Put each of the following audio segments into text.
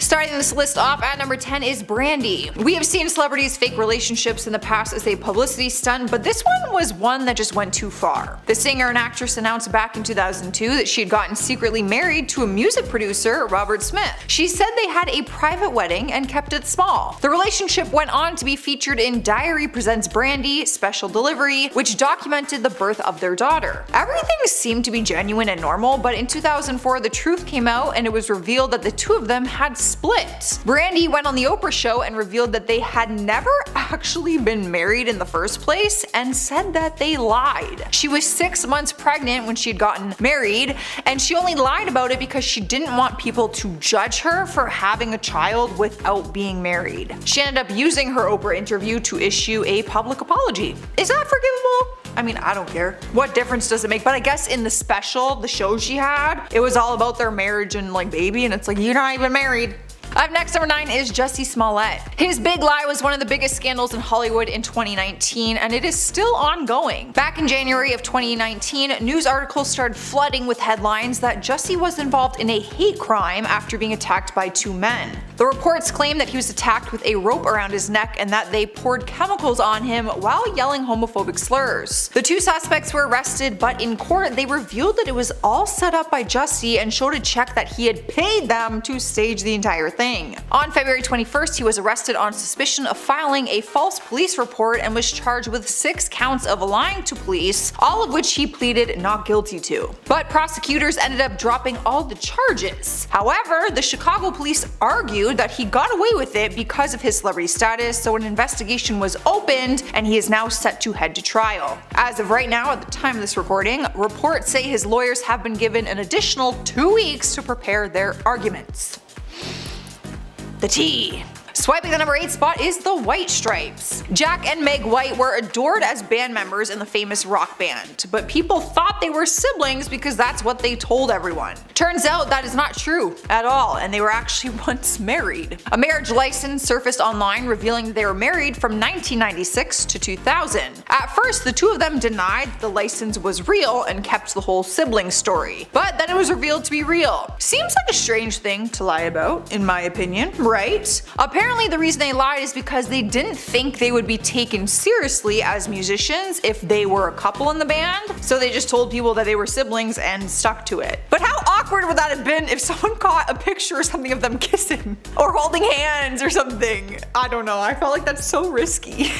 Starting this list off at number 10 is Brandy. We have seen celebrities fake relationships in the past as a publicity stunt, but this one was one that just went too far. The singer and actress announced back in 2002 that she had gotten secretly married to a music producer, Robert Smith. She said they had a private wedding and kept it small. The relationship went on to be featured in Diary Presents Brandy Special Delivery, which documented the birth of their daughter. Everything seemed to be genuine and normal, but in 2004 the truth came out and it was revealed that the two of them had split. Brandy went on the Oprah show and revealed that they had never actually been married in the first place and said that they lied. She was 6 months pregnant when she had gotten married, and she only lied about it because she didn't want people to judge her for having a child without being married. She ended up using her Oprah interview to issue a public apology. Is that forgivable? I mean, I don't care. What difference does it make? But I guess in the special, the show she had, it was all about their marriage and like baby, and it's like, you're not even married. Up next, number 9 is Jussie Smollett. His big lie was one of the biggest scandals in Hollywood in 2019, and it is still ongoing. Back in January of 2019, news articles started flooding with headlines that Jussie was involved in a hate crime after being attacked by 2 men. The reports claim that he was attacked with a rope around his neck and that they poured chemicals on him while yelling homophobic slurs. The 2 suspects were arrested, but in court they revealed that it was all set up by Jussie and showed a check that he had paid them to stage the entire thing. On February 21st, he was arrested on suspicion of filing a false police report and was charged with 6 counts of lying to police, all of which he pleaded not guilty to. But prosecutors ended up dropping all the charges. However, the Chicago police argued that he got away with it because of his celebrity status, so an investigation was opened and he is now set to head to trial. As of right now, at the time of this recording, reports say his lawyers have been given an additional 2 weeks to prepare their arguments. The tea. Swiping the number 8 spot is the White Stripes. Jack and Meg White were adored as band members in the famous rock band, but people thought they were siblings because that's what they told everyone. Turns out that is not true at all, and they were actually once married. A marriage license surfaced online revealing that they were married from 1996 to 2000. At first, the 2 of them denied the license was real and kept the whole sibling story, but then it was revealed to be real. Seems like a strange thing to lie about, in my opinion, right? Apparently the reason they lied is because they didn't think they would be taken seriously as musicians if they were a couple in the band, so they just told people that they were siblings and stuck to it. But how awkward would that have been if someone caught a picture or something of them kissing or holding hands or something? I don't know, I felt like that's so risky.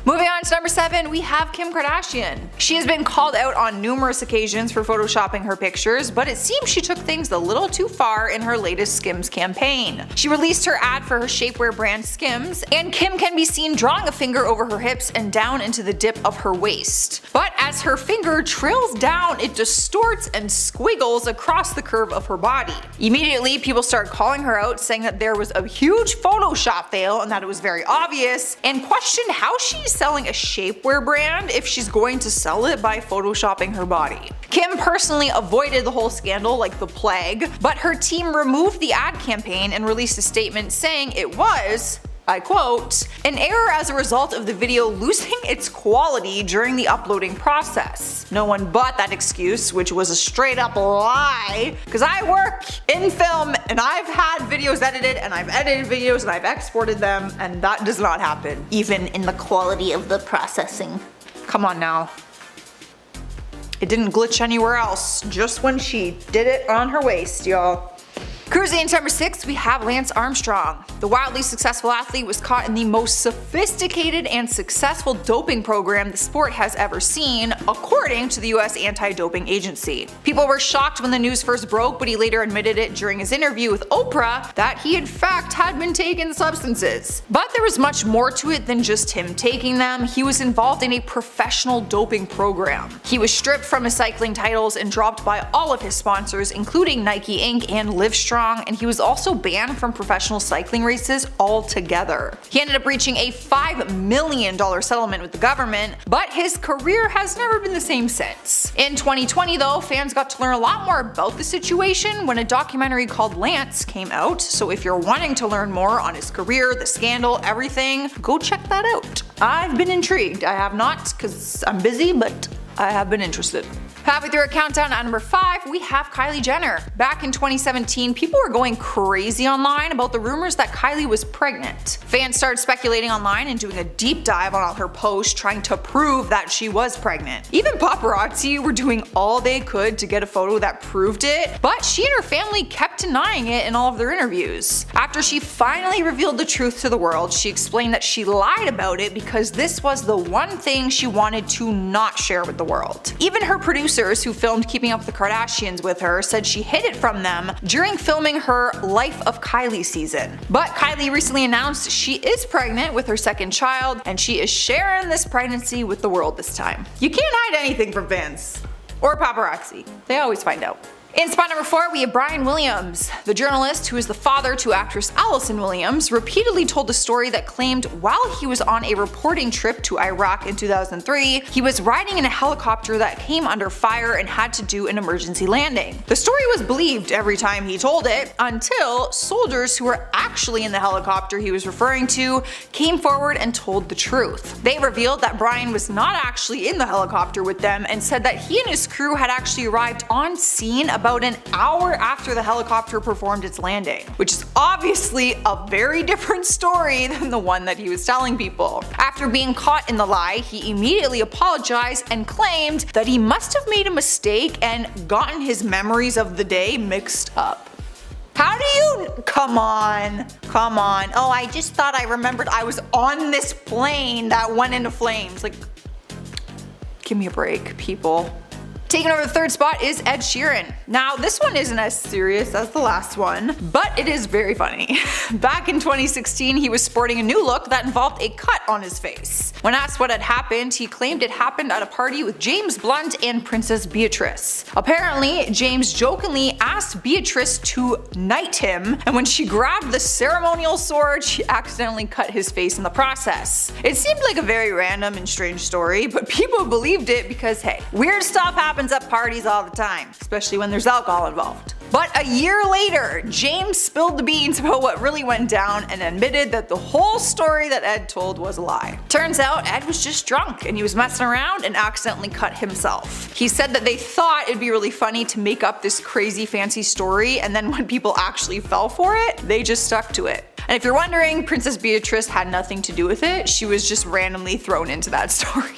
Moving on to number 7, we have Kim Kardashian. She has been called out on numerous occasions for photoshopping her pictures, but it seems she took things a little too far in her latest Skims campaign. She released her ad for her shapewear brand Skims, and Kim can be seen drawing a finger over her hips and down into the dip of her waist. But as her finger trails down, it distorts and squiggles across the curve of her body. Immediately, people started calling her out, saying that there was a huge Photoshop fail and that it was very obvious, and questioned how she's selling a shapewear brand if she's going to sell it by photoshopping her body. Kim personally avoided the whole scandal like the plague, but her team removed the ad campaign and released a statement saying it was, I quote, an error as a result of the video losing its quality during the uploading process. No one bought that excuse, which was a straight up lie, because I work in film and I've had videos edited and I've edited videos and I've exported them, and that does not happen, even in the quality of the processing. Come on now. It didn't glitch anywhere else, just when she did it on her waist, y'all. Cruising into number 6, we have Lance Armstrong. The wildly successful athlete was caught in the most sophisticated and successful doping program the sport has ever seen, according to the US Anti-Doping Agency. People were shocked when the news first broke, but he later admitted it during his interview with Oprah that he in fact had been taking substances. But there was much more to it than just him taking them. He was involved in a professional doping program. He was stripped from his cycling titles and dropped by all of his sponsors, including Nike Inc. and Livestrong, and he was also banned from professional cycling races altogether. He ended up reaching a $5 million settlement with the government, but his career has never been the same since. In 2020 though, fans got to learn a lot more about the situation when a documentary called Lance came out, so if you're wanting to learn more on his career, the scandal, everything, go check that out. I've been intrigued. I have not, because I'm busy, but I have been interested. Halfway through our countdown at number 5, we have Kylie Jenner. Back in 2017, people were going crazy online about the rumors that Kylie was pregnant. Fans started speculating online and doing a deep dive on all her posts trying to prove that she was pregnant. Even paparazzi were doing all they could to get a photo that proved it, but she and her family kept denying it in all of their interviews. After she finally revealed the truth to the world, she explained that she lied about it because this was the one thing she wanted to not share with the world. Even her producers who filmed Keeping Up with the Kardashians with her said she hid it from them during filming her Life of Kylie season. But Kylie recently announced she is pregnant with her second child, and she is sharing this pregnancy with the world this time. You can't hide anything from fans. Or paparazzi. They always find out. In spot number 4, we have Brian Williams. The journalist, who is the father to actress Allison Williams, repeatedly told a story that claimed while he was on a reporting trip to Iraq in 2003, he was riding in a helicopter that came under fire and had to do an emergency landing. The story was believed every time he told it, until soldiers who were actually in the helicopter he was referring to came forward and told the truth. They revealed that Brian was not actually in the helicopter with them and said that he and his crew had actually arrived on scene about an hour after the helicopter performed its landing, which is obviously a very different story than the one that he was telling people. After being caught in the lie, he immediately apologized and claimed that he must have made a mistake and gotten his memories of the day mixed up. How do you? Come on. Oh, I just thought I remembered I was on this plane that went into flames. Like, give me a break, people. Taking over the third spot is Ed Sheeran. Now, this one isn't as serious as the last one, but it is very funny. Back in 2016, he was sporting a new look that involved a cut on his face. When asked what had happened, he claimed it happened at a party with James Blunt and Princess Beatrice. Apparently, James jokingly asked Beatrice to knight him, and when she grabbed the ceremonial sword, she accidentally cut his face in the process. It seemed like a very random and strange story, but people believed it because, hey, weird stuff happens at parties all the time, especially when there's alcohol involved. But a year later, James spilled the beans about what really went down and admitted that the whole story that Ed told was a lie. Turns out Ed was just drunk and he was messing around and accidentally cut himself. He said that they thought it'd be really funny to make up this crazy fancy story, and then when people actually fell for it, they just stuck to it. And if you're wondering, Princess Beatrice had nothing to do with it, she was just randomly thrown into that story.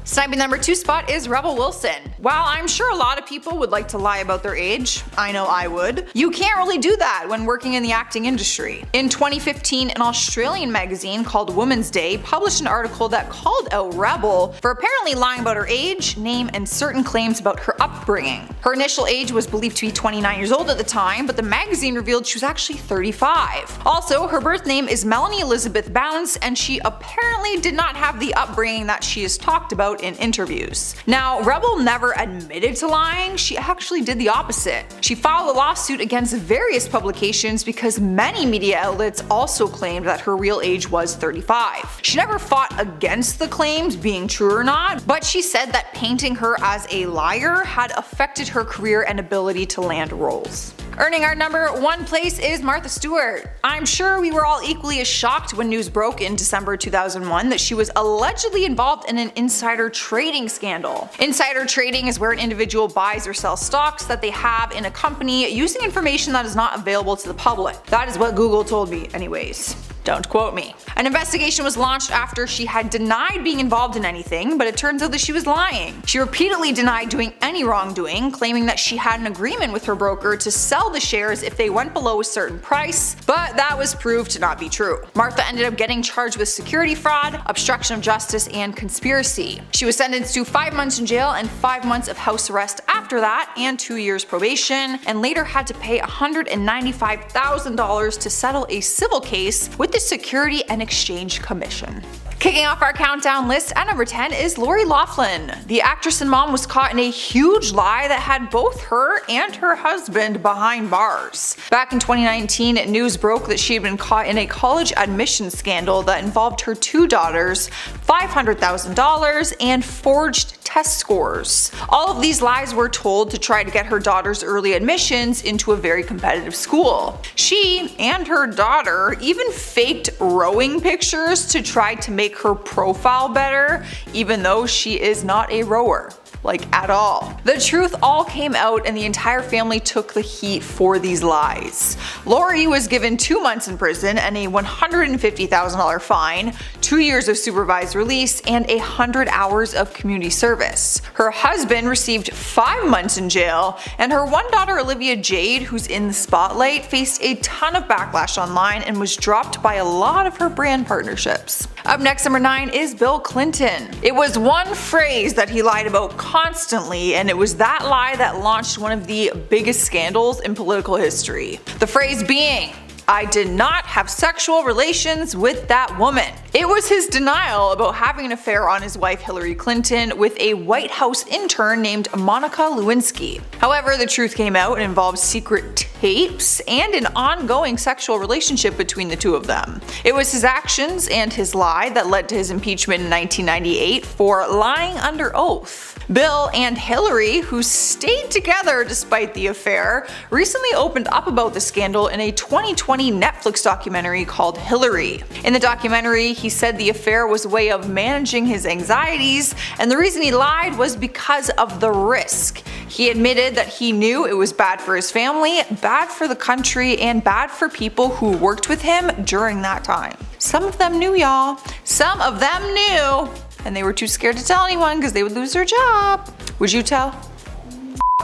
Sniping number 2 spot is Rebel Wilson. While I'm sure a lot of people would like to lie about their age, I know I would, you can't really do that when working in the acting industry. In 2015, an Australian magazine called Woman's Day published an article that called out Rebel for apparently lying about her age, name, and certain claims about her upbringing. Her initial age was believed to be 29 years old at the time, but the magazine revealed she was actually 35. Also, her birth name is Melanie Elizabeth Bounce, and she apparently did not have the upbringing that she has talked about in interviews. Now, Rebel never admitted to lying, she actually did the opposite. She filed a lawsuit against various publications because many media outlets also claimed that her real age was 35. She never fought against the claims being true or not, but she said that painting her as a liar had affected her career and ability to land roles. Earning our number 1 place is Martha Stewart. I'm sure we were all equally as shocked when news broke in December 2001 that she was allegedly involved in an insider trading scandal. Insider trading is where an individual buys or sells stocks that they have in a company using information that is not available to the public. That is what Google told me anyways. Don't quote me. An investigation was launched after she had denied being involved in anything, but it turns out that she was lying. She repeatedly denied doing any wrongdoing, claiming that she had an agreement with her broker to sell the shares if they went below a certain price, but that was proved to not be true. Martha ended up getting charged with security fraud, obstruction of justice, and conspiracy. She was sentenced to 5 months in jail and 5 months of house arrest after that, and 2 years probation, and later had to pay $195,000 to settle a civil case with the Security and Exchange Commission. Kicking off our countdown list at number 10 is Lori Laughlin. The actress and mom was caught in a huge lie that had both her and her husband behind bars. Back in 2019, news broke that she had been caught in a college admissions scandal that involved her 2 daughters, $500,000, and forged test scores. All of these lies were told to try to get her daughter's early admissions into a very competitive school. She and her daughter even faked rowing pictures to try to make her profile better, even though she is not a rower. like at all. The truth all came out and the entire family took the heat for these lies. Lori was given 2 months in prison and a $150,000 fine, 2 years of supervised release, and 100 hours of community service. Her husband received 5 months in jail, and her one daughter Olivia Jade, who's in the spotlight, faced a ton of backlash online and was dropped by a lot of her brand partnerships. Up next, number 9 is Bill Clinton. It was one phrase that he lied about constantly, and it was that lie that launched one of the biggest scandals in political history. The phrase being, "I did not have sexual relations with that woman." It was his denial about having an affair on his wife Hillary Clinton with a White House intern named Monica Lewinsky. However, the truth came out and involved secret tapes and an ongoing sexual relationship between the two of them. It was his actions and his lie that led to his impeachment in 1998 for lying under oath. Bill and Hillary, who stayed together despite the affair, recently opened up about the scandal in a 2020 Netflix documentary called Hillary. In the documentary, he said the affair was a way of managing his anxieties, and the reason he lied was because of the risk. He admitted that he knew it was bad for his family, bad for the country, and bad for people who worked with him during that time. Some of them knew, y'all. Some of them knew, and they were too scared to tell anyone because they would lose their job. Would you tell?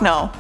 No.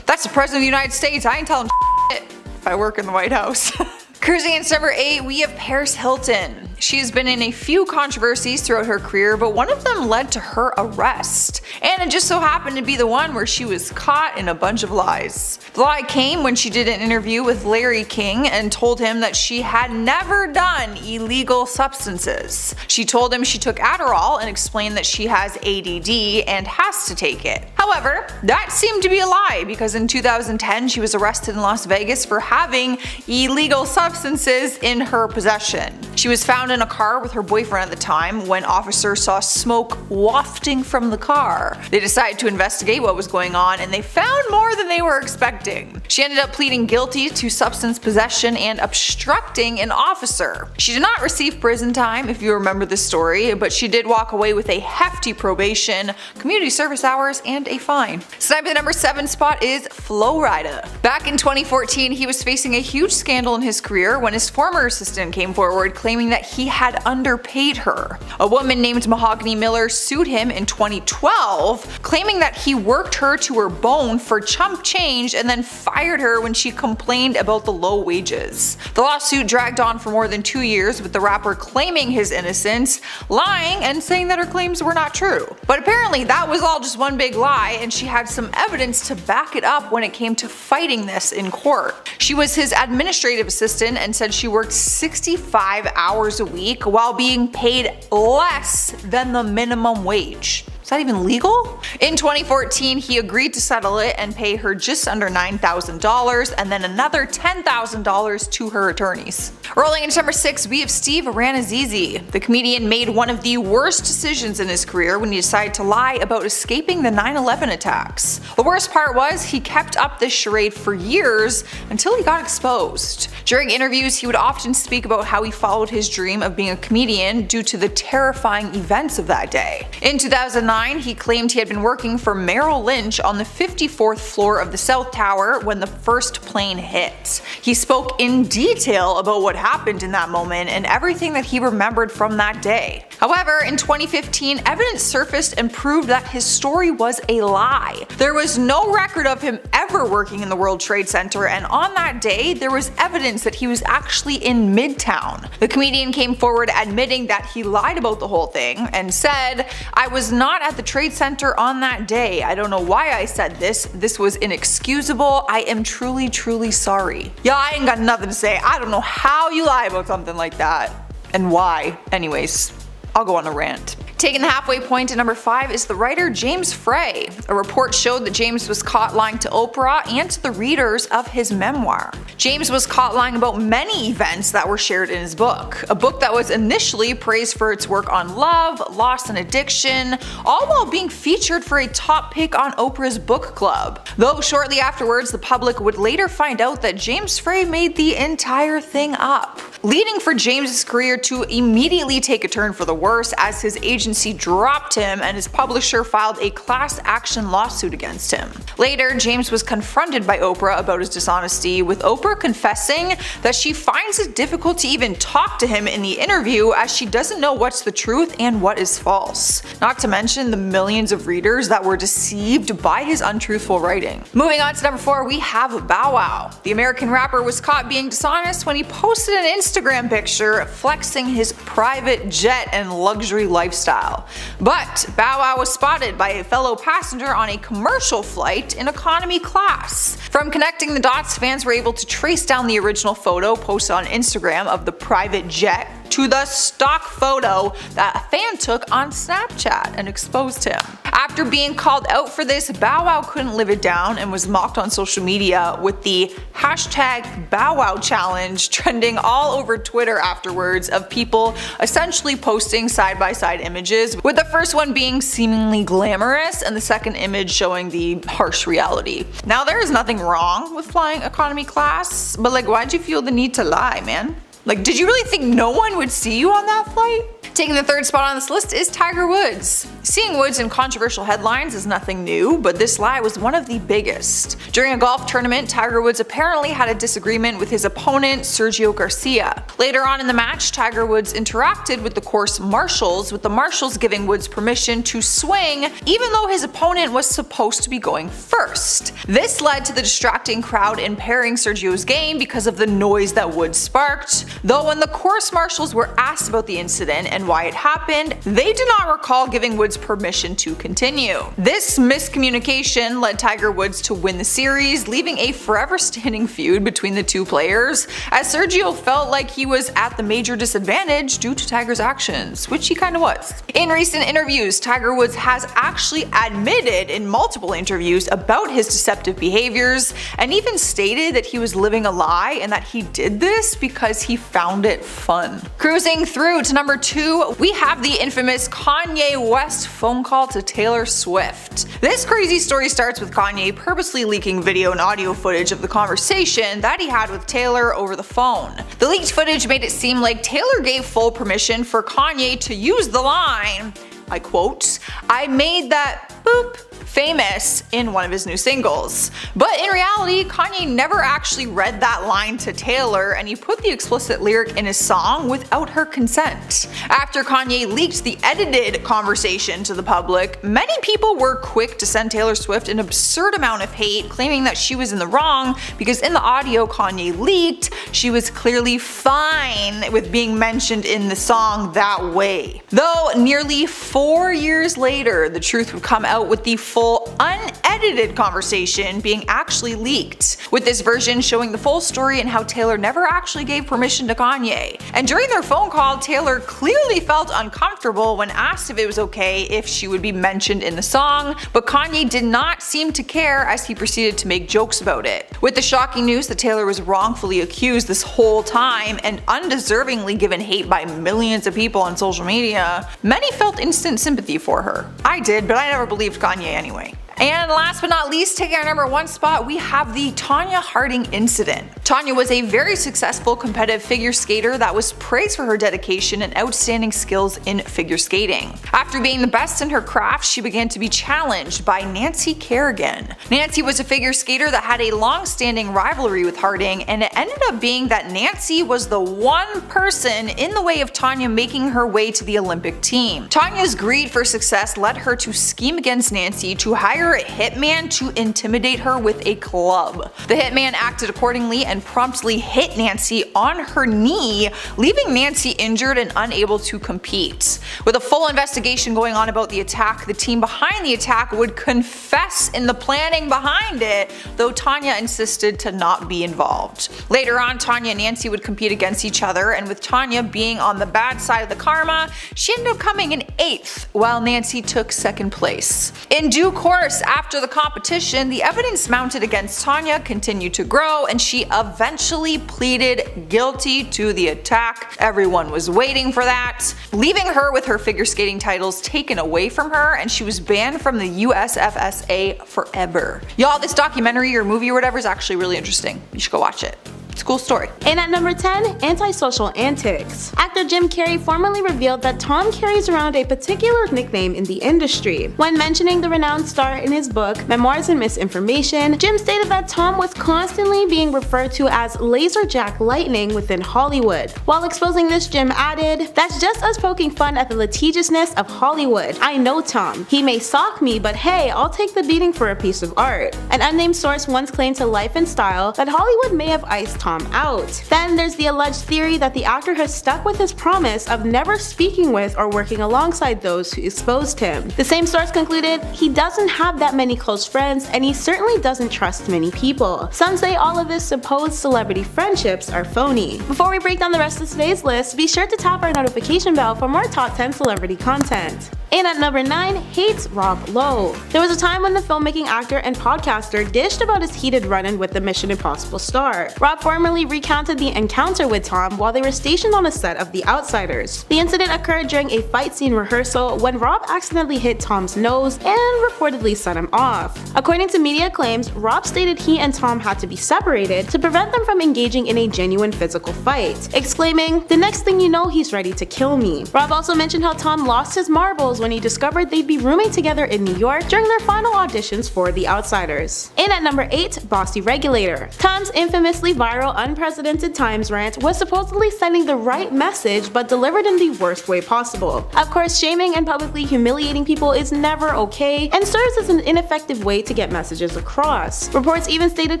That's the President of the United States. I ain't telling shit if I work in the White House. Cruising in number 8, we have Paris Hilton. She has been in a few controversies throughout her career, but one of them led to her arrest. And it just so happened to be the one where she was caught in a bunch of lies. The lie came when she did an interview with Larry King and told him that she had never done illegal substances. She told him she took Adderall and explained that she has ADD and has to take it. However, that seemed to be a lie because in 2010 she was arrested in Las Vegas for having illegal substances in her possession. She was found in a car with her boyfriend at the time when officers saw smoke wafting from the car. They decided to investigate what was going on and they found more than they were expecting. She ended up pleading guilty to substance possession and obstructing an officer. She did not receive prison time, if you remember this story, but she did walk away with a hefty probation, community service hours, and a fine. Sniping the number 7 spot is Flo Rida. Back in 2014, he was facing a huge scandal in his career when his former assistant came forward claiming that he had underpaid her. A woman named Mahogany Miller sued him in 2012, claiming that he worked her to her bone for chump change and then fired her when she complained about the low wages. The lawsuit dragged on for more than 2 years, with the rapper claiming his innocence, lying and saying that her claims were not true. But apparently that was all just one big lie, and she had some evidence to back it up when it came to fighting this in court. She was his administrative assistant and said she worked 65 hours a week while being paid less than the minimum wage. Is that even legal? In 2014, he agreed to settle it and pay her just under $9,000 and then another $10,000 to her attorneys. Rolling into number 6, we have Steve Rannazzisi. The comedian made one of the worst decisions in his career when he decided to lie about escaping the 9/11 attacks. The worst part was he kept up this charade for years until he got exposed. During interviews, he would often speak about how he followed his dream of being a comedian due to the terrifying events of that day. In 2009, he claimed he had been working for Merrill Lynch on the 54th floor of the South Tower when the first plane hit. He spoke in detail about what happened in that moment and everything that he remembered from that day. However, in 2015, evidence surfaced and proved that his story was a lie. There was no record of him ever working in the World Trade Center, and on that day, there was evidence that he was actually in Midtown. The comedian came forward admitting that he lied about the whole thing and said, "I was not at the Trade Center on that day. I don't know why I said this. This was inexcusable. I am truly, truly sorry." Yeah, I ain't got nothing to say. I don't know how you lie about something like that. And why. Anyways, I'll go on a rant. Taking the halfway point at number 5 is the writer James Frey. A report showed that James was caught lying to Oprah and to the readers of his memoir. James was caught lying about many events that were shared in his book. A book that was initially praised for its work on love, loss and addiction, all while being featured for a top pick on Oprah's book club. Though shortly afterwards, the public would later find out that James Frey made the entire thing up. leading for James's career to immediately take a turn for the worse as his agency dropped him and his publisher filed a class action lawsuit against him. Later, James was confronted by Oprah about his dishonesty, with Oprah confessing that she finds it difficult to even talk to him in the interview as she doesn't know what's the truth and what is false. Not to mention the millions of readers that were deceived by his untruthful writing. Moving on to number 4, we have Bow Wow. The American rapper was caught being dishonest when he posted an Instagram picture flexing his private jet and luxury lifestyle. But Bow Wow was spotted by a fellow passenger on a commercial flight in economy class. From connecting the dots, fans were able to trace down the original photo posted on Instagram of the private jet to the stock photo that a fan took on Snapchat and exposed him. After being called out for this, Bow Wow couldn't live it down and was mocked on social media, with the hashtag Bow Wow challenge trending all over Twitter afterwards, of people essentially posting side-by-side images, with the first one being seemingly glamorous and the second image showing the harsh reality. Now, there is nothing wrong with flying economy class, but like, why'd you feel the need to lie, man? Like, did you really think no one would see you on that flight? Taking the third spot on this list is Tiger Woods. Seeing Woods in controversial headlines is nothing new, but this lie was one of the biggest. During a golf tournament, Tiger Woods apparently had a disagreement with his opponent, Sergio Garcia. Later on in the match, Tiger Woods interacted with the course marshals, with the marshals giving Woods permission to swing, even though his opponent was supposed to be going first. This led to the distracting crowd impairing Sergio's game because of the noise that Woods sparked, though when the course marshals were asked about the incident and why it happened, they did not recall giving Woods permission to continue. This miscommunication led Tiger Woods to win the series, leaving a forever standing feud between the two players, as Sergio felt like he was at the major disadvantage due to Tiger's actions, which he kinda was. In recent interviews, Tiger Woods has actually admitted in multiple interviews about his deceptive behaviors, and even stated that he was living a lie and that he did this because he found it fun. Cruising through to number 2, we have the infamous Kanye West phone call to Taylor Swift. This crazy story starts with Kanye purposely leaking video and audio footage of the conversation that he had with Taylor over the phone. The leaked footage made it seem like Taylor gave full permission for Kanye to use the line, I quote, "I made that boop famous" in one of his new singles. But in reality, Kanye never actually read that line to Taylor, and he put the explicit lyric in his song without her consent. After Kanye leaked the edited conversation to the public, many people were quick to send Taylor Swift an absurd amount of hate, claiming that she was in the wrong because in the audio Kanye leaked, she was clearly fine with being mentioned in the song that way. Though nearly 4 years later, the truth would come out with the full unedited conversation being actually leaked, with this version showing the full story and how Taylor never actually gave permission to Kanye. And during their phone call, Taylor clearly felt uncomfortable when asked if it was okay if she would be mentioned in the song, but Kanye did not seem to care as he proceeded to make jokes about it. With the shocking news that Taylor was wrongfully accused this whole time and undeservingly given hate by millions of people on social media, many felt instant sympathy for her. I did, but I never believed Kanye anyway. And last but not least, taking our number 1 spot, we have the Tonya Harding incident. Tonya was a very successful competitive figure skater that was praised for her dedication and outstanding skills in figure skating. After being the best in her craft, she began to be challenged by Nancy Kerrigan. Nancy was a figure skater that had a long-standing rivalry with Harding, and it ended up being that Nancy was the one person in the way of Tonya making her way to the Olympic team. Tonya's greed for success led her to scheme against Nancy to hire a hitman to intimidate her with a club. The hitman acted accordingly and promptly hit Nancy on her knee, leaving Nancy injured and unable to compete. With a full investigation going on about the attack, the team behind the attack would confess in the planning behind it, though Tonya insisted to not be involved. Later on, Tonya and Nancy would compete against each other, and with Tonya being on the bad side of the karma, she ended up coming in 8th, while Nancy took 2nd place. In due course, after the competition, the evidence mounted against Tonya continued to grow, and she eventually pleaded guilty to the attack. Everyone was waiting for that, leaving her with her figure skating titles taken away from her, and she was banned from the USFSA forever. Y'all, this documentary or movie or whatever is actually really interesting. You should go watch it. It's a cool story. And at number 10, antisocial antics. Actor Jim Carrey formally revealed that Tom carries around a particular nickname in the industry. When mentioning the renowned star in his book, Memoirs and Misinformation, Jim stated that Tom was constantly being referred to as Laserjack Lightning within Hollywood. While exposing this, Jim added, "That's just us poking fun at the litigiousness of Hollywood. I know Tom. He may sock me, but hey, I'll take the beating for a piece of art." An unnamed source once claimed to Life and Style that Hollywood may have iced Tom out. Then there's the alleged theory that the actor has stuck with his promise of never speaking with or working alongside those who exposed him. The same source concluded, "He doesn't have that many close friends and he certainly doesn't trust many people." Some say all of his supposed celebrity friendships are phony. Before we break down the rest of today's list, be sure to tap our notification bell for more top 10 celebrity content. And at number 9, hates Rob Lowe. There was a time when the filmmaking actor and podcaster dished about his heated run-in with the Mission Impossible star. Rob formerly recounted the encounter with Tom while they were stationed on a set of The Outsiders. The incident occurred during a fight scene rehearsal when Rob accidentally hit Tom's nose and reportedly set him off. According to media claims, Rob stated he and Tom had to be separated to prevent them from engaging in a genuine physical fight, exclaiming, "The next thing you know, he's ready to kill me." Rob also mentioned how Tom lost his marbles when he discovered they'd be rooming together in New York during their final auditions for The Outsiders. And at number 8, bossy regulator. Tom's infamously viral Unprecedented Times rant was supposedly sending the right message but delivered in the worst way possible. Of course, shaming and publicly humiliating people is never okay and serves as an ineffective way to get messages across. Reports even stated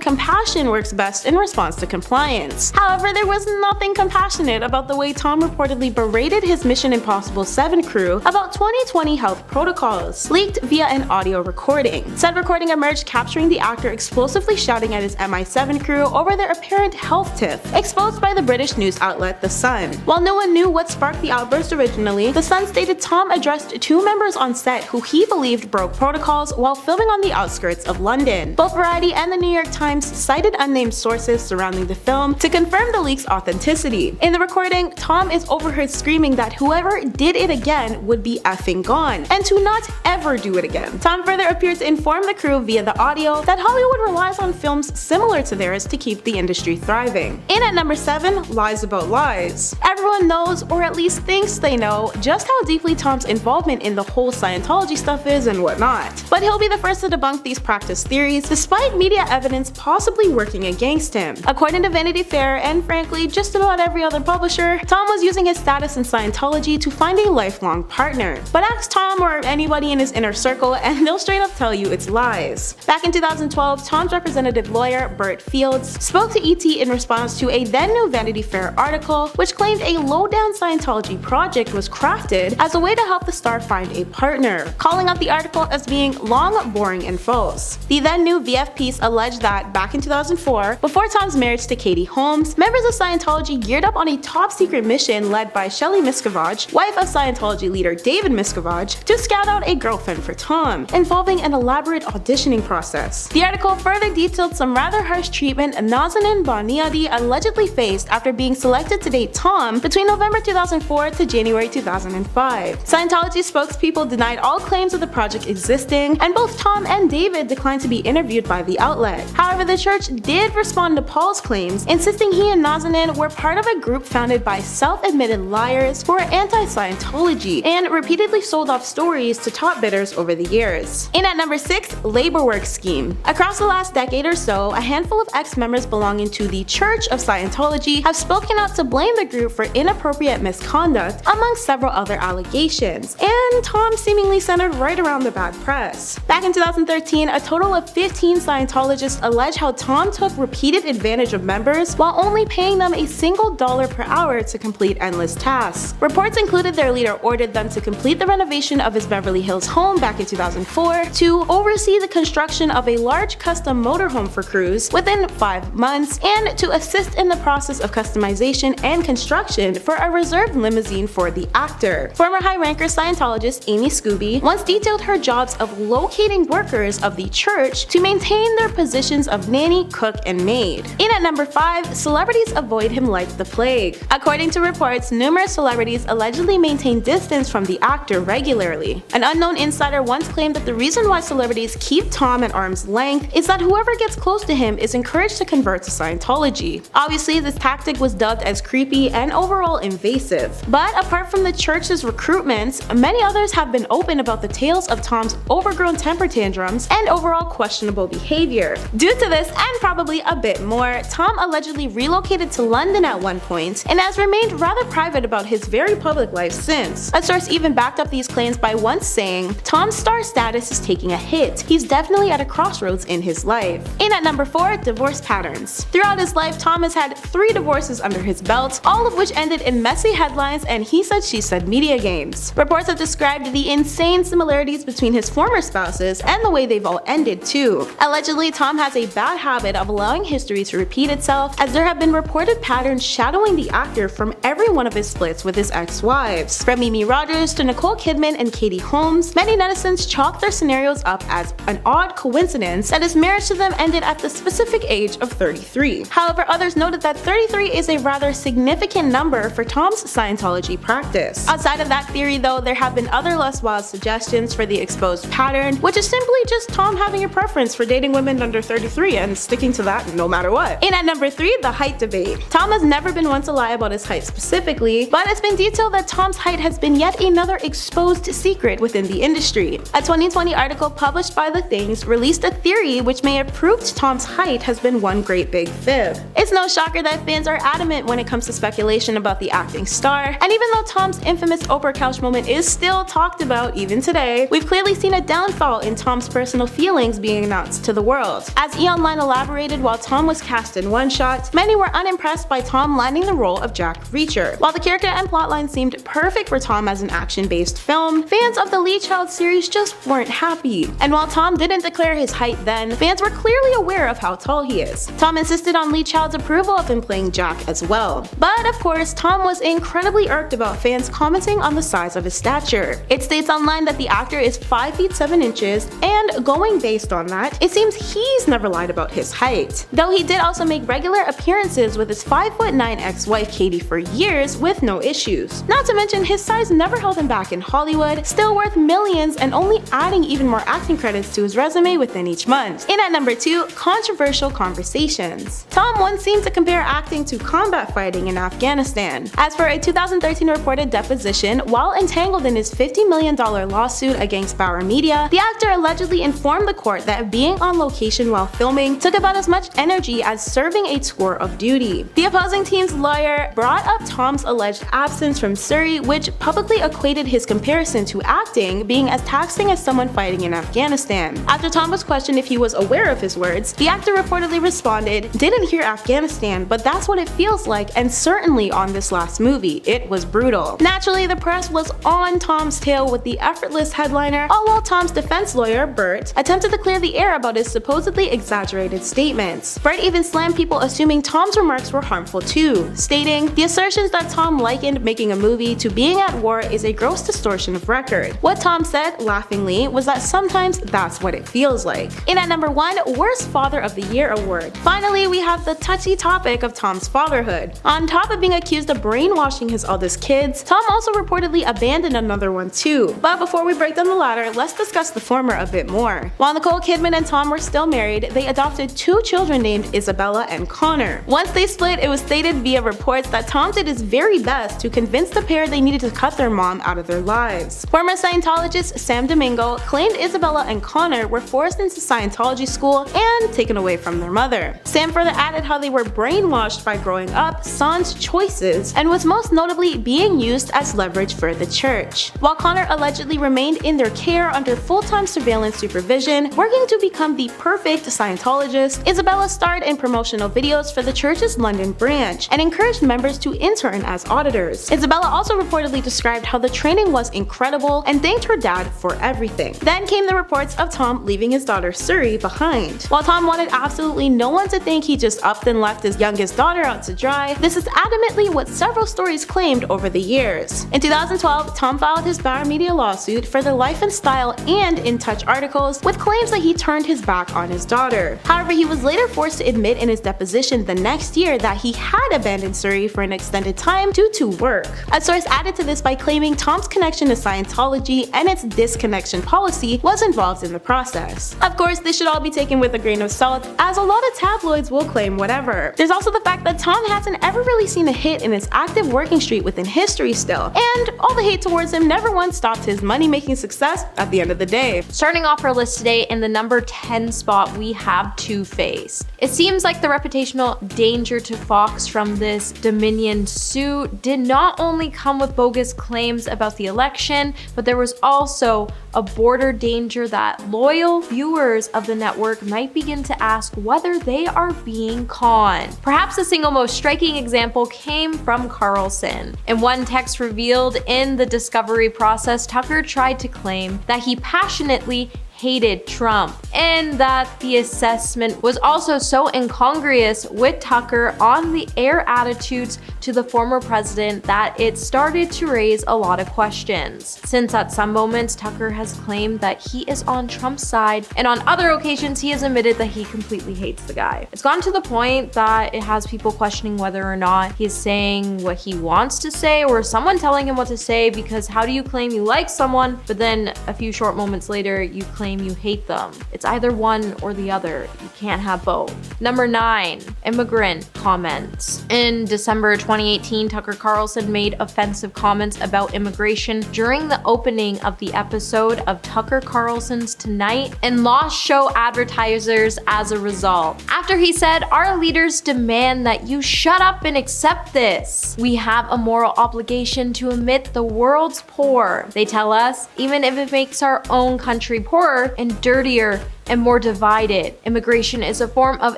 compassion works best in response to compliance. However, there was nothing compassionate about the way Tom reportedly berated his Mission Impossible 7 crew about 2020 health protocols, leaked via an audio recording. Said recording emerged capturing the actor explosively shouting at his MI7 crew over their apparent health tiff, exposed by the British news outlet The Sun. While no one knew what sparked the outburst originally, The Sun stated Tom addressed 2 members on set who he believed broke protocols while filming on the outskirts of London. Both Variety and the New York Times cited unnamed sources surrounding the film to confirm the leak's authenticity. In the recording, Tom is overheard screaming that whoever did it again would be effing gone, and to not ever do it again. Tom further appeared to inform the crew via the audio that Hollywood relies on films similar to theirs to keep the industry thriving. And at number 7, lies about lies. Everyone knows, or at least thinks they know, just how deeply Tom's involvement in the whole Scientology stuff is and whatnot. But he'll be the first to debunk these practice theories, despite media evidence possibly working against him. According to Vanity Fair, and frankly just about every other publisher, Tom was using his status in Scientology to find a lifelong partner. But ask Tom or anybody in his inner circle and they'll straight up tell you it's lies. Back in 2012, Tom's representative lawyer, Bert Fields, spoke to ET in response to a then new Vanity Fair article which claimed a low-down Scientology project was crafted as a way to help the star find a partner, calling out the article as being long, boring, and false. The then new VF piece alleged that back in 2004, before Tom's marriage to Katie Holmes, members of Scientology geared up on a top-secret mission led by Shelley Miscavige, wife of Scientology leader David Miscavige, to scout out a girlfriend for Tom, involving an elaborate auditioning process. The article further detailed some rather harsh treatment Nazanin Baniadi allegedly faced after being selected to date Tom between November 2004 to January 2005. Scientology spokespeople denied all claims of the project existing, and both Tom and David declined to be interviewed by the outlet. However, the church did respond to Paul's claims, insisting he and Nazanin were part of a group founded by self-admitted liars who are anti-Scientology and repeatedly sold off stories to top bidders over the years. And at number 6, labor work scheme. Across the last decade or so, a handful of ex-members belonging to the Church of Scientology have spoken out to blame the group for inappropriate misconduct, among several other allegations, and Tom seemingly centered right around the bad press. Back in 2013, a total of 15 Scientologists allege how Tom took repeated advantage of members while only paying them a single dollar per hour to complete endless tasks. Reports included their leader ordered them to complete the renovation of his Beverly Hills home back in 2004, to oversee the construction of a large custom motorhome for crews within 5 months, and to assist in the process of customization and construction for a reserved limousine for the actor. Former high-ranker Scientologist Amy Scooby once detailed her jobs of locating workers of the church to maintain their positions of nanny, cook, and maid. And at number 5, celebrities avoid him like the plague. According to reports, numerous celebrities allegedly maintain distance from the actor regularly. An unknown insider once claimed that the reason why celebrities keep Tom at arm's length is that whoever gets close to him is encouraged to convert to Scientology. Obviously, this tactic was dubbed as creepy and overall invasive. But apart from the church's recruitments, many others have been open about the tales of Tom's overgrown temper tantrums and overall questionable behavior. Due to this and probably a bit more, Tom allegedly relocated to London at one point and has remained rather private about his very public life since. A source even backed up these claims by once saying, "Tom's star status is taking a hit. He's definitely at a crossroads in his life." In at number 4, divorce patterns. Throughout his life, Tom has had 3 divorces under his belt, all of which ended in messy headlines and he said she said media games. Reports have described the insane similarities between his former spouses and the way they've all ended too. Allegedly, Tom has a bad habit of allowing history to repeat itself, as there have been reported patterns shadowing the actor from every one of his splits with his ex-wives. From Mimi Rogers to Nicole Kidman and Katie Holmes, many netizens chalk their scenarios up as an odd coincidence that his marriage to them ended at the specific age of 33. However, others noted that 33 is a rather significant number for Tom's Scientology practice. Outside of that theory though, there have been other less wild suggestions for the exposed pattern, which is simply just Tom having a preference for dating women under 33 and sticking to that no matter what. In at number 3, the height debate. Tom has never been one to lie about his height specifically, but it's been detailed that Tom's height has been yet another exposed secret within the industry. A 2020 article published by The Things released a theory which may have proved Tom's height has been one great big fib. It's no shocker that fans are adamant when it comes to speculation about the acting star, and even though Tom's infamous Oprah couch moment is still talked about even today, we've clearly seen a downfall in Tom's personal feelings being announced to the world. As E! Online elaborated, while Tom was cast in one shot, many were unimpressed by Tom landing the role of Jack Reacher. While the character and plotline seemed perfect for Tom as an action-based film, fans of the lead child series just weren't happy. And while Tom didn't declare his height then, fans were clearly aware of how tall he is. Tom insisted on lead child's approval of him playing Jack as well. But of course, Tom was incredibly irked about fans commenting on the size of his stature. It states online that the actor is 5 feet 7 inches, and going based on that, it seems he's never lied about his height. Though he did also make regular appearances with his 5'9" ex-wife Katie for years with no issues. Not to mention his size never held him back in Hollywood, still worth millions and only adding even more acting credits to his resume within each month. In at number 2, controversial conversations. Tom once seemed to compare acting to combat fighting in Afghanistan. As for a 2013 reported deposition, while entangled in his $50 million lawsuit against Bauer Media, the actor allegedly informed the court that being on location while filming took about as much energy as serving a tour of duty. The opposing team's lawyer brought up Tom's alleged absence from Surrey, which publicly equated his comparison to acting being as taxing as someone fighting in Afghanistan. After Tom was questioned if he was aware of his words, the actor reportedly responded, "Didn't hear Afghanistan, but that's what it feels like, and certainly on this last movie, it was brutal." Naturally, the press was on Tom's tail with the effortless headliner, all while Tom's defense lawyer, Bert, attempted to clear the air about his supposedly exaggerated statements. Bert even slammed people assuming Tom's remarks were harmful too, stating, "The assertions that Tom likened making a movie to being at war is a gross distortion of record." What Tom said, laughingly, was that sometimes that's what it feels like. In at number 1, Worst Father of the Year award. Finally, we have the touchy topic of Tom's fatherhood. On top of being accused of brainwashing his eldest kids, Tom also reportedly abandoned another one too. But before we break down the latter, let's discuss the former a bit more. While Nicole Kidman and Tom were still married, they adopted 2 children named Isabella and Connor. Once they split, it was stated via reports that Tom did his very best to convince the pair they needed to cut their mom out of their lives. Former Scientologist Sam Domingo claimed Isabella and Connor were forced into Scientology school and taken away from their mother. Sam further added how they were brainwashed by growing up sans choices and was most notably being used as leverage for the church. While Connor allegedly remained in their care under full-time surveillance supervision, working to become the perfect Scientologist, Isabella starred in promotional videos for the church's London branch and encouraged members to intern as auditors. Isabella also reportedly described how the training was incredible and thanked her dad for everything. Then came the reports of Tom leaving his daughter Surrey behind. While Tom wanted absolutely no one to think he just upped and Carlson left his youngest daughter out to dry, this is adamantly what several stories claimed over the years. In 2012, Tom filed his Bauer Media lawsuit for the Life and Style and In Touch articles with claims that he turned his back on his daughter. However, he was later forced to admit in his deposition the next year that he had abandoned Surrey for an extended time due to work. A source added to this by claiming Tom's connection to Scientology and its disconnection policy was involved in the process. Of course, this should all be taken with a grain of salt, as a lot of tabloids will claim whatever. There's also the fact that Tom hasn't ever really seen a hit in his active working streak within history still, and all the hate towards him never once stopped his money-making success at the end of the day. Starting off our list today, in the number 10 spot, we have Two-Faced. It seems like the reputational danger to Fox from this Dominion suit did not only come with bogus claims about the election, but there was also a border danger that loyal viewers of the network might begin to ask whether they are being conned. Perhaps the single most striking example came from Carlson. In one text revealed in the discovery process, Tucker tried to claim that he passionately hated Trump, and that the assessment was also so incongruous with Tucker on the air attitudes to the former president that it started to raise a lot of questions. Since at some moments Tucker has claimed that he is on Trump's side, and on other occasions he has admitted that he completely hates the guy. It's gone to the point that it has people questioning whether or not he's saying what he wants to say or someone telling him what to say, because how do you claim you like someone but then a few short moments later you claim you hate them? It's either one or the other. You can't have both. Number 9, immigrant comments. In December 2018, Tucker Carlson made offensive comments about immigration during the opening of the episode of Tucker Carlson's Tonight, and lost show advertisers as a result. After he said, "Our leaders demand that you shut up and accept this. We have a moral obligation to admit the world's poor. They tell us, even if it makes our own country poorer and dirtier and more divided. Immigration is a form of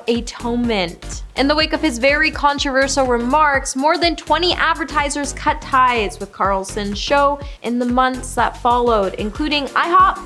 atonement." In the wake of his very controversial remarks, more than 20 advertisers cut ties with Carlson's show in the months that followed, including IHOP,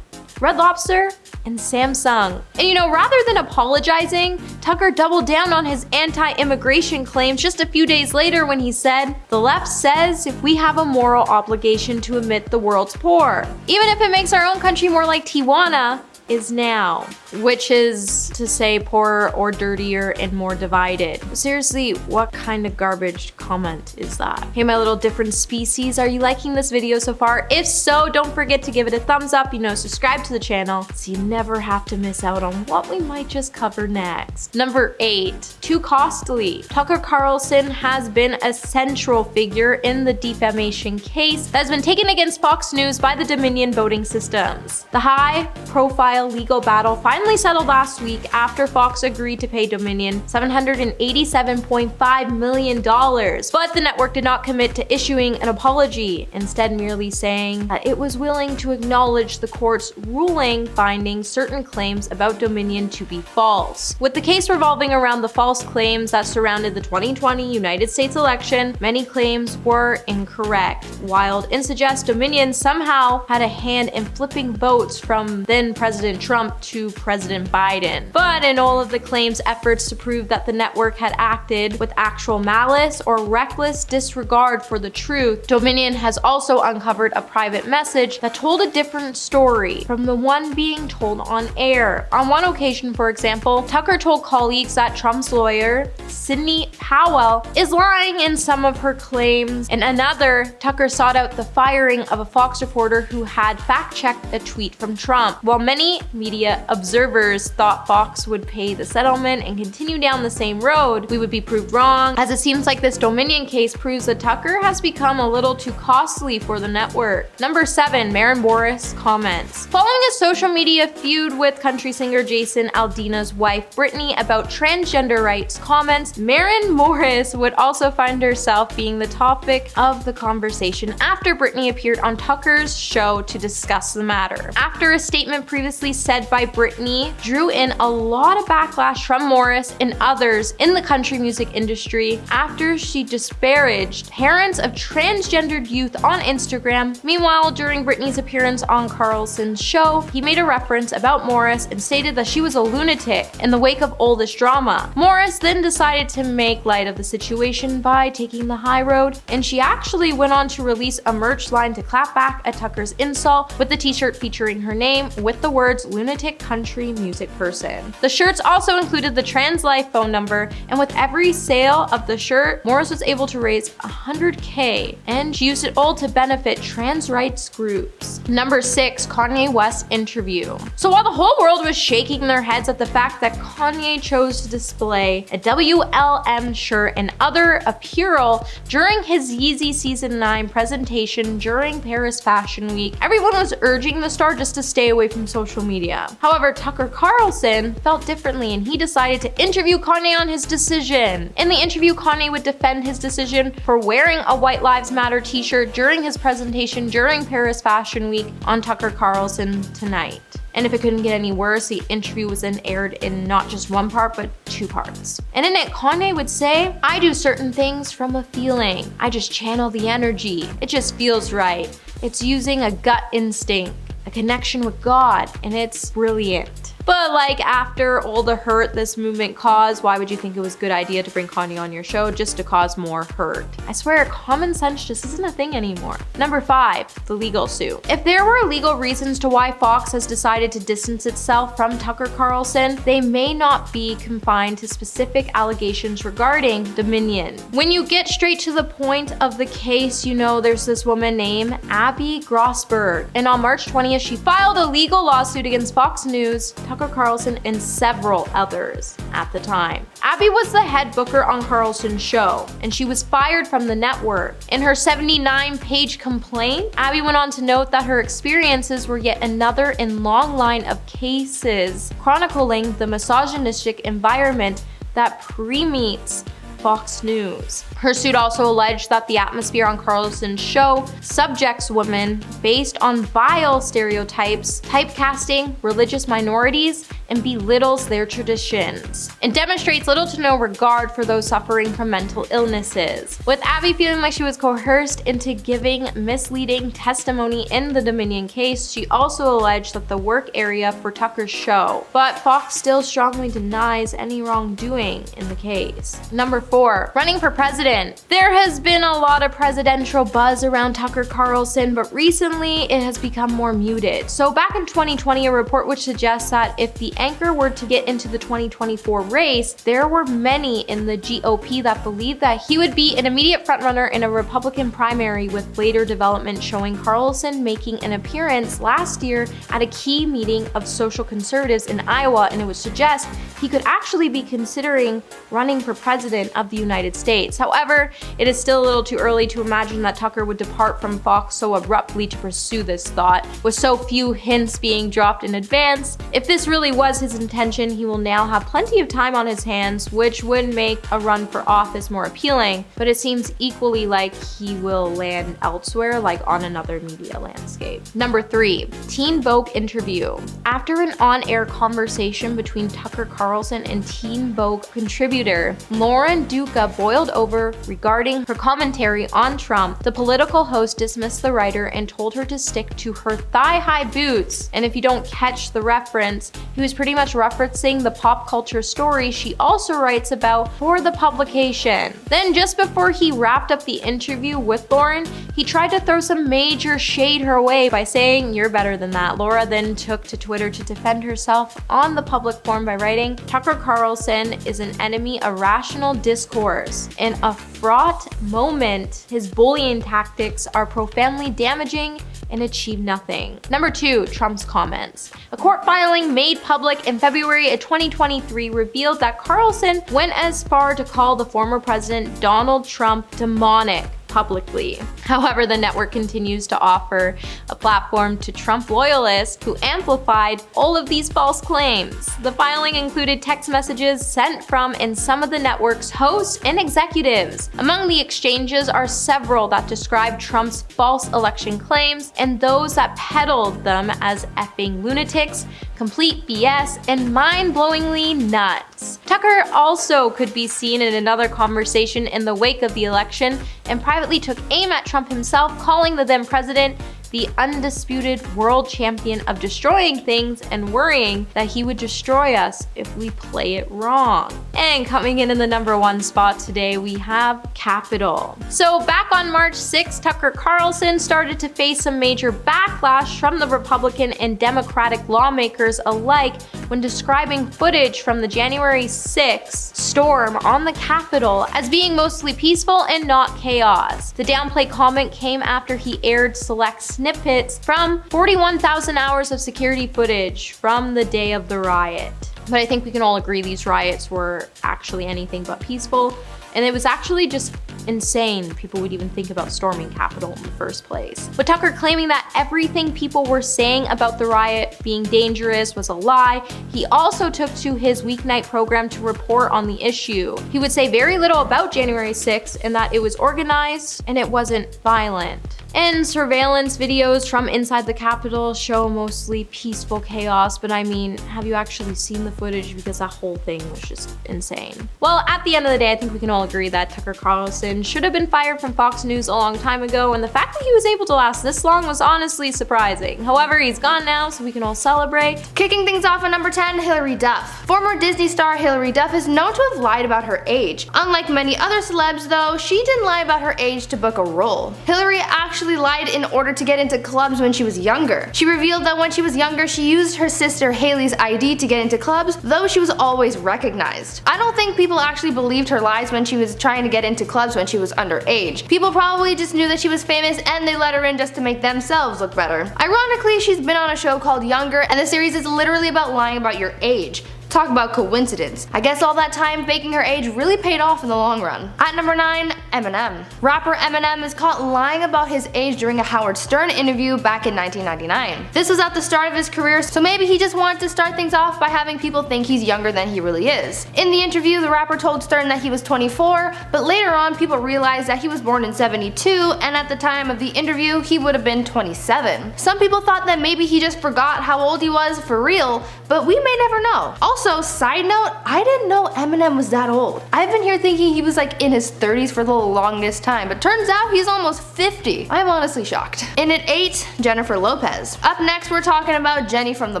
Red Lobster, and Samsung. And rather than apologizing, Tucker doubled down on his anti-immigration claims just a few days later when he said, "The left says we have a moral obligation to admit the world's poor, even if it makes our own country more like Tijuana is now," which is to say poorer or dirtier and more divided. Seriously, what kind of garbage comment is that? Hey, my little different species, are you liking this video so far? If so, don't forget to give it a thumbs up, subscribe to the channel so you never have to miss out on what we might just cover next. Number 8, too costly. Tucker Carlson has been a central figure in the defamation case that has been taken against Fox News by the Dominion voting systems. The high-profile legal battle finally settled last week after Fox agreed to pay Dominion $787.5 million, but the network did not commit to issuing an apology, instead merely saying that it was willing to acknowledge the court's ruling finding certain claims about Dominion to be false. With the case revolving around the false claims that surrounded the 2020 United States election, many claims were incorrect, while it suggests Dominion somehow had a hand in flipping votes from then President Trump to President Biden. But in all of the claims' efforts to prove that the network had acted with actual malice or reckless disregard for the truth, Dominion has also uncovered a private message that told a different story from the one being told on air. On one occasion, for example, Tucker told colleagues that Trump's lawyer, Sidney Powell, is lying in some of her claims. In another, Tucker sought out the firing of a Fox reporter who had fact-checked a tweet from Trump. While many media observers thought Fox would pay the settlement and continue down the same road, we would be proved wrong, as it seems like this Dominion case proves that Tucker has become a little too costly for the network. Number 7, Maren Morris comments. Following a social media feud with country singer Jason Aldeana's wife Brittany about transgender rights comments, Maren Morris would also find herself being the topic of the conversation after Brittany appeared on Tucker's show to discuss the matter. After a statement previously previously said by Britney drew in a lot of backlash from Morris and others in the country music industry after she disparaged parents of transgendered youth on Instagram. Meanwhile, during Britney's appearance on Carlson's show, he made a reference about Morris and stated that she was a lunatic in the wake of all this drama. Morris then decided to make light of the situation by taking the high road, and she actually went on to release a merch line to clap back at Tucker's insult with the t-shirt featuring her name with the words lunatic country music person. The shirts also included the Trans Life phone number, and with every sale of the shirt, Morris was able to raise $100K, and she used it all to benefit trans rights groups. Number 6, Kanye West interview. So while the whole world was shaking their heads at the fact that Kanye chose to display a WLM shirt and other apparel during his Yeezy Season 9 presentation during Paris Fashion Week, everyone was urging the star just to stay away from social media. However, Tucker Carlson felt differently, and he decided to interview Kanye on his decision. In the interview, Kanye would defend his decision for wearing a White Lives Matter t-shirt during his presentation during Paris Fashion Week on Tucker Carlson Tonight. And if it couldn't get any worse, the interview was then aired in not just one part, but 2 parts. And in it, Kanye would say, "I do certain things from a feeling. I just channel the energy. It just feels right. It's using a gut instinct, a connection with God, and it's brilliant." But like, after all the hurt this movement caused, why would you think it was a good idea to bring Kanye on your show just to cause more hurt? I swear, common sense just isn't a thing anymore. Number 5, the legal suit. If there were legal reasons to why Fox has decided to distance itself from Tucker Carlson, they may not be confined to specific allegations regarding Dominion. When you get straight to the point of the case, you know there's this woman named Abby Grossberg, and on March 20th, she filed a legal lawsuit against Fox News, Tucker Carlson, and several others at the time. Abby was the head booker on Carlson's show, and she was fired from the network. In her 79-page complaint, Abby went on to note that her experiences were yet another in long line of cases chronicling the misogynistic environment that permeates Fox News. Her suit also alleged that the atmosphere on Carlson's show subjects women based on vile stereotypes, typecasting religious minorities, and belittles their traditions, and demonstrates little to no regard for those suffering from mental illnesses. With Abby feeling like she was coerced into giving misleading testimony in the Dominion case, she also alleged that the work area for Tucker's show, but Fox still strongly denies any wrongdoing in the case. Number 4, running for president. There has been a lot of presidential buzz around Tucker Carlson, but recently it has become more muted. So back in 2020, a report which suggests that if the anchor were to get into the 2024 race, there were many in the GOP that believed that he would be an immediate frontrunner in a Republican primary, with later development showing Carlson making an appearance last year at a key meeting of social conservatives in Iowa, and it would suggest he could actually be considering running for president of the United States. However, it is still a little too early to imagine that Tucker would depart from Fox so abruptly to pursue this thought, with so few hints being dropped in advance. If this really was his intention, he will now have plenty of time on his hands, which would make a run for office more appealing, but it seems equally like he will land elsewhere, like on another media landscape. Number 3, Teen Vogue interview. After an on-air conversation between Tucker Carlson and Teen Vogue contributor Lauren Duca boiled over regarding her commentary on Trump, the political host dismissed the writer and told her to stick to her thigh-high boots. And if you don't catch the reference, he was pretty much referencing the pop culture story she also writes about for the publication. Then just before he wrapped up the interview with Lauren, he tried to throw some major shade her way by saying, "You're better than that." Laura then took to Twitter to defend herself on the public forum by writing, "Tucker Carlson is an enemy of rational discourse. In a fraught moment, his bullying tactics are profoundly damaging and achieve nothing." Number 2, Trump's comments. A court filing made public in February of 2023 revealed that Carlson went as far to call the former president Donald Trump demonic publicly. However, the network continues to offer a platform to Trump loyalists who amplified all of these false claims. The filing included text messages sent from and some of the network's hosts and executives. Among the exchanges are several that describe Trump's false election claims and those that peddled them as effing lunatics, complete BS, and mind-blowingly nuts. Tucker also could be seen in another conversation in the wake of the election and privately took aim at Trump himself, calling the then president the undisputed world champion of destroying things and worrying that he would destroy us if we play it wrong. And coming in the #1 spot today, we have Capitol. So back on March 6, Tucker Carlson started to face some major backlash from the Republican and Democratic lawmakers alike when describing footage from the January 6th storm on the Capitol as being mostly peaceful and not chaos. The downplay comment came after he aired select snippets from 41,000 hours of security footage from the day of the riot. But I think we can all agree these riots were actually anything but peaceful, and it was actually just insane people would even think about storming Capitol in the first place. With Tucker claiming that everything people were saying about the riot being dangerous was a lie, he also took to his weeknight program to report on the issue. He would say very little about January 6th and that it was organized and it wasn't violent. And surveillance videos from inside the Capitol show mostly peaceful chaos, but I mean, have you actually seen the footage? Because that whole thing was just insane. Well, at the end of the day, I think we can all agree that Tucker Carlson should have been fired from Fox News a long time ago, and the fact that he was able to last this long was honestly surprising. However, he's gone now, so we can all celebrate. Kicking things off at number 10, Hilary Duff. Former Disney star Hilary Duff is known to have lied about her age. Unlike many other celebs though, she didn't lie about her age to book a role. Hilary actually lied in order to get into clubs when she was younger. She revealed that when she was younger, she used her sister Haley's ID to get into clubs, though she was always recognized. I don't think people actually believed her lies when she was trying to get into clubs when she was underage. People probably just knew that she was famous and they let her in just to make themselves look better. Ironically, she's been on a show called Younger, and the series is literally about lying about your age. Talk about coincidence. I guess all that time faking her age really paid off in the long run. At number 9, Eminem. Rapper Eminem is caught lying about his age during a Howard Stern interview back in 1999. This was at the start of his career, so maybe he just wanted to start things off by having people think he's younger than he really is. In the interview, the rapper told Stern that he was 24, but later on people realized that he was born in 72, and at the time of the interview, he would have been 27. Some people thought that maybe he just forgot how old he was for real, but we may never know. Also, side note, I didn't know Eminem was that old. I've been here thinking he was like in his 30s for the longest time, but turns out he's almost 50. I'm honestly shocked. And at 8, Jennifer Lopez. Up next, we're talking about Jenny from the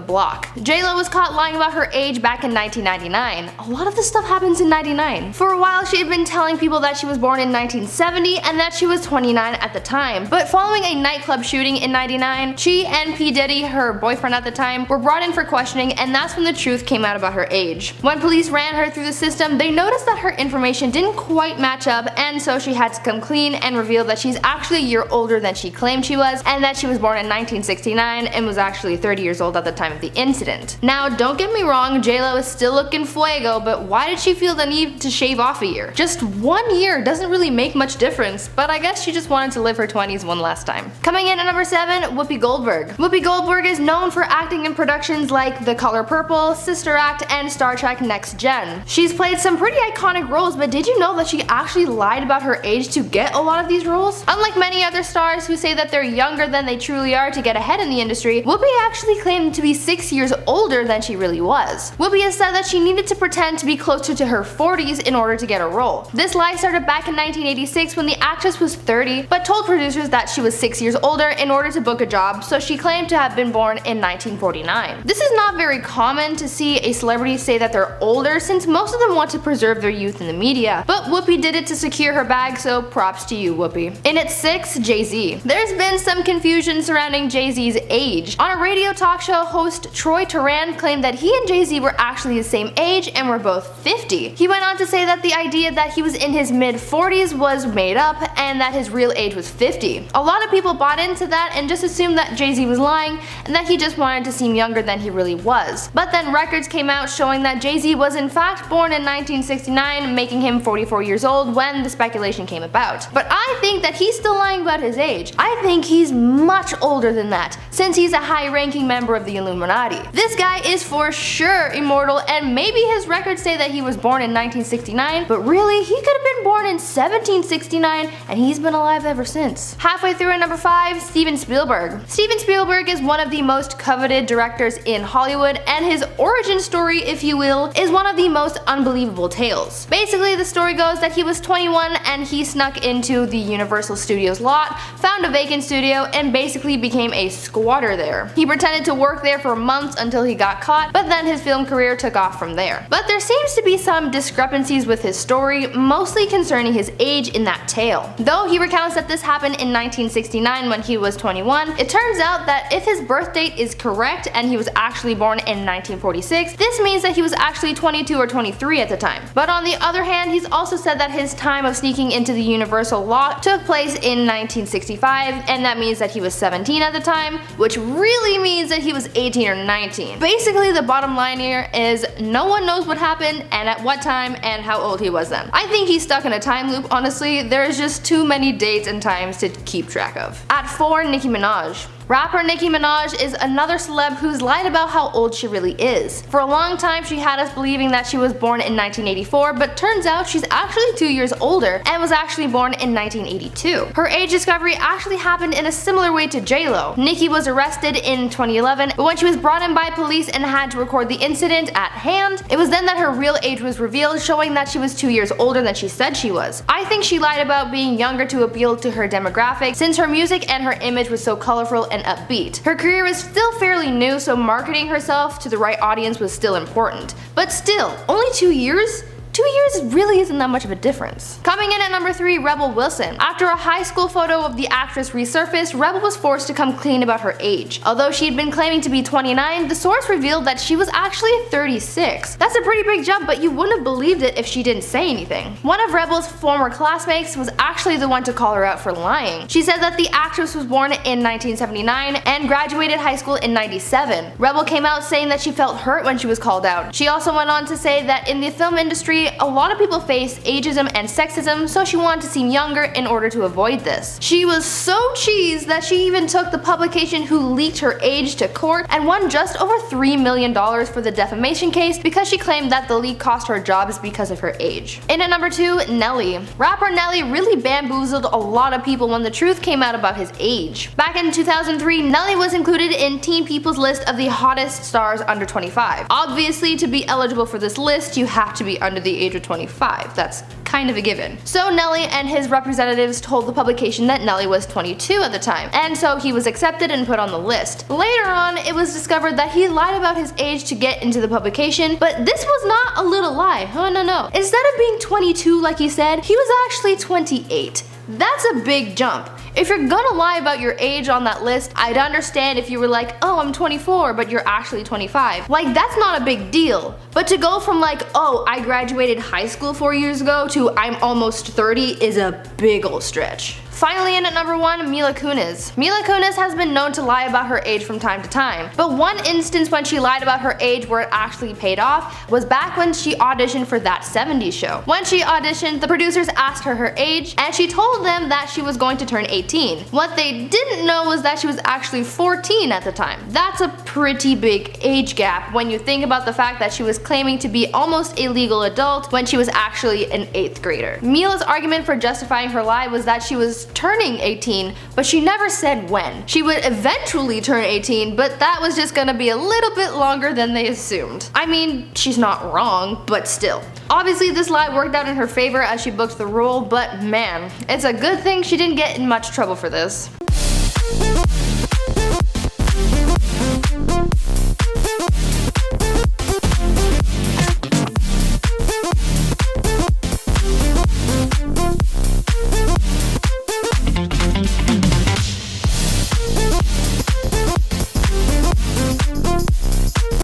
Block. J-Lo was caught lying about her age back in 1999. A lot of this stuff happens in 99. For a while, she had been telling people that she was born in 1970 and that she was 29 at the time. But following a nightclub shooting in 99, she and P. Diddy, her boyfriend at the time, were brought in for questioning, and that's when the truth came out about her age. When police ran her through the system, they noticed that her information didn't quite match up, and so she had to come clean and reveal that she's actually a year older than she claimed she was, and that she was born in 1969 and was actually 30 years old at the time of the incident. Now, don't get me wrong, J-Lo is still looking fuego, but why did she feel the need to shave off a year? Just 1 year doesn't really make much difference, but I guess she just wanted to live her 20s one last time. Coming in at number 7, Whoopi Goldberg. Whoopi Goldberg is known for acting in productions like The Color Purple, Sister Act, and Star Trek Next Gen. She's played some pretty iconic roles, but did you know that she actually lied about her age to get a lot of these roles? Unlike many other stars who say that they're younger than they truly are to get ahead in the industry, Whoopi actually claimed to be 6 years older than she really was. Whoopi has said that she needed to pretend to be closer to her 40s in order to get a role. This lie started back in 1986 when the actress was 30, but told producers that she was 6 years older in order to book a job, so she claimed to have been born in 1949. This is not very common to see a celebrity say that they're older, since most of them want to preserve their youth in the media, but Whoopi did it to secure her bag, so props to you, Whoopi. In at 6, Jay-Z. There's been some confusion surrounding Jay-Z's age. On a radio talk show, host Troy Turan claimed that he and Jay-Z were actually the same age and were both 50. He went on to say that the idea that he was in his mid-40s was made up and that his real age was 50. A lot of people bought into that and just assumed that Jay-Z was lying and that he just wanted to seem younger than he really was. But then records came out out showing that Jay-Z was in fact born in 1969, making him 44 years old when the speculation came about. But I think that he's still lying about his age. I think he's much older than that, since he's a high-ranking member of the Illuminati. This guy is for sure immortal, and maybe his records say that he was born in 1969, but really, he could have been born in 1769, and he's been alive ever since. Halfway through at number 5, Steven Spielberg. Steven Spielberg is one of the most coveted directors in Hollywood, and his origin story, if you will, is one of the most unbelievable tales. Basically, the story goes that he was 21 and he snuck into the Universal Studios lot, found a vacant studio, and basically became a squatter there. He pretended to work there for months until he got caught, but then his film career took off from there. But there seems to be some discrepancies with his story, mostly concerning his age in that tale. Though he recounts that this happened in 1969 when he was 21, it turns out that if his birth date is correct and he was actually born in 1946, this means that he was actually 22 or 23 at the time. But on the other hand, he's also said that his time of sneaking into the Universal lot took place in 1965, and that means that he was 17 at the time, which really means that he was 18 or 19. Basically, the bottom line here is no one knows what happened and at what time and how old he was then. I think he's stuck in a time loop, honestly. There's just too many dates and times to keep track of. At 4, Nicki Minaj. Rapper Nicki Minaj is another celeb who's lied about how old she really is. For a long time, she had us believing that she was born in 1984, but turns out she's actually 2 years older and was actually born in 1982. Her age discovery actually happened in a similar way to J-Lo. Nicki was arrested in 2011, but when she was brought in by police and had to record the incident at hand, it was then that her real age was revealed, showing that she was 2 years older than she said she was. I think she lied about being younger to appeal to her demographic, since her music and her image was so colorful and upbeat. Her career was still fairly new, so marketing herself to the right audience was still important. But still, only 2 years? 2 years really isn't that much of a difference. Coming in at number 3, Rebel Wilson. After a high school photo of the actress resurfaced, Rebel was forced to come clean about her age. Although she had been claiming to be 29, the source revealed that she was actually 36. That's a pretty big jump, but you wouldn't have believed it if she didn't say anything. One of Rebel's former classmates was actually the one to call her out for lying. She said that the actress was born in 1979 and graduated high school in 97. Rebel came out saying that she felt hurt when she was called out. She also went on to say that in the film industry, a lot of people face ageism and sexism, so she wanted to seem younger in order to avoid this. She was so cheesed that she even took the publication who leaked her age to court and won just over $3 million for the defamation case because she claimed that the leak cost her jobs because of her age. In at number 2, Nelly. Rapper Nelly really bamboozled a lot of people when the truth came out about his age. Back in 2003, Nelly was included in Teen People's list of the hottest stars under 25. Obviously, to be eligible for this list, you have to be under the age of 25. That's kind of a given. So Nelly and his representatives told the publication that Nelly was 22 at the time, and so he was accepted and put on the list. Later on, it was discovered that he lied about his age to get into the publication, but this was not a little lie. Oh no. Instead of being 22 like he said, he was actually 28. That's a big jump. If you're gonna lie about your age on that list, I'd understand if you were like, oh, I'm 24, but you're actually 25. Like, that's not a big deal. But to go from like, oh, I graduated high school 4 years ago to I'm almost 30 is a big ol' stretch. Finally in at number 1, Mila Kunis. Mila Kunis has been known to lie about her age from time to time, but one instance when she lied about her age where it actually paid off was back when she auditioned for That 70s Show. When she auditioned, the producers asked her her age, and she told them that she was going to turn 18. What they didn't know was that she was actually 14 at the time. That's a pretty big age gap when you think about the fact that she was claiming to be almost a legal adult when she was actually an 8th grader. Mila's argument for justifying her lie was that she was turning 18, but she never said when. She would eventually turn 18, but that was just gonna be a little bit longer than they assumed. I mean, she's not wrong, but still. Obviously, this lie worked out in her favor as she booked the role, but man, it's a good thing she didn't get in much trouble for this.